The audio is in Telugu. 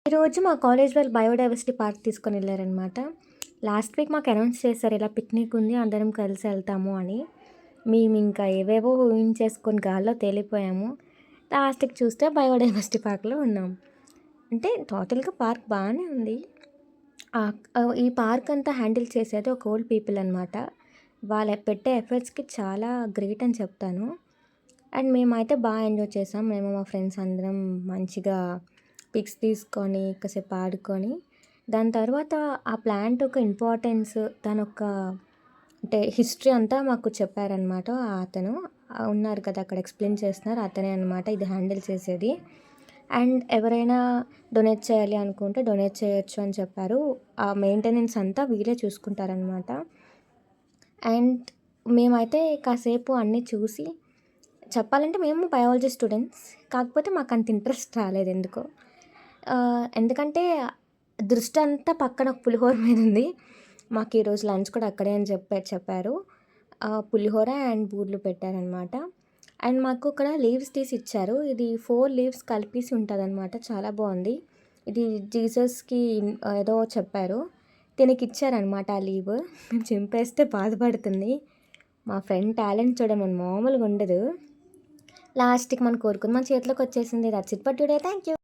ఈరోజు మా కాలేజ్ వాళ్ళు బయోడైవర్సిటీ పార్క్ తీసుకొని వెళ్ళారనమాట. లాస్ట్ వీక్ మాకు అనౌన్స్ చేశారు, ఇలా పిక్నిక్ ఉంది, అందరం కలిసి వెళ్తాము అని. మేము ఇంకా ఏవేవో ఊహించేసుకొని గాల్లో తేలిపోయాము. లాస్ట్‌కి చూస్తే బయోడైవర్సిటీ పార్క్‌లో ఉన్నాం. అంటే టోటల్‌గా పార్క్ బాగానే ఉంది. ఈ పార్క్ అంతా హ్యాండిల్ చేసేది ఒక ఓల్డ్ పీపుల్ అనమాట. వాళ్ళు పెట్టే ఎఫర్ట్స్‌కి చాలా గ్రేట్ అని చెప్తాను. అండ్ మేమైతే బాగా ఎంజాయ్ చేసాం. మేము మా ఫ్రెండ్స్ అందరం మంచిగా పిక్స్ తీసుకొని, కాసేపు ఆడుకొని, దాని తర్వాత ఆ ప్లాంట్ యొక్క ఇంపార్టెన్స్, దానొక అంటే హిస్టరీ అంతా మాకు చెప్పారనమాట. అతను ఉన్నారు కదా అక్కడ ఎక్స్‌ప్లెయిన్ చేస్తున్నారు. అతనే అనమాట ఇది హ్యాండిల్ చేసేది. అండ్ ఎవరైనా డొనేట్ చేయాలి అనుకుంటే డొనేట్ చేయొచ్చు అని చెప్పారు. ఆ మెయింటెనెన్స్ అంతా వీళ్ళే చూసుకుంటారనమాట. అండ్ మేమైతే కాసేపు అన్నీ చూసి, చెప్పాలంటే మేము బయాలజీ స్టూడెంట్స్. కాకపోతే మాకంత ఇంట్రెస్ట్ రాలేదెందుకో. ఎందుకంటే దృష్టి అంతా పక్కన పులిహోర మీద ఉంది. మాకు ఈరోజు లంచ్ కూడా అక్కడే అని చెప్పారు. పులిహోర అండ్ బూర్లు పెట్టారనమాట. అండ్ మాకు ఇక్కడ లీవ్స్ తీసి ఇచ్చారు. ఇది 4 లీవ్స్ కలిపేసి ఉంటదనమాట. చాలా బాగుంది. ఇది జీసస్‌కి ఏదో చెప్పారు. తినకిచ్చారనమాట ఆ లీవ్. మేము చింపేస్తే బాధపడుతుంది. మా ఫ్రెండ్ టాలెంట్ చూడమని మామూలుగా ఉండదు. లాస్ట్‌కి మనం కోరుకుంది మన చేతిలోకి వచ్చేసింది. That's it for today. Thank you.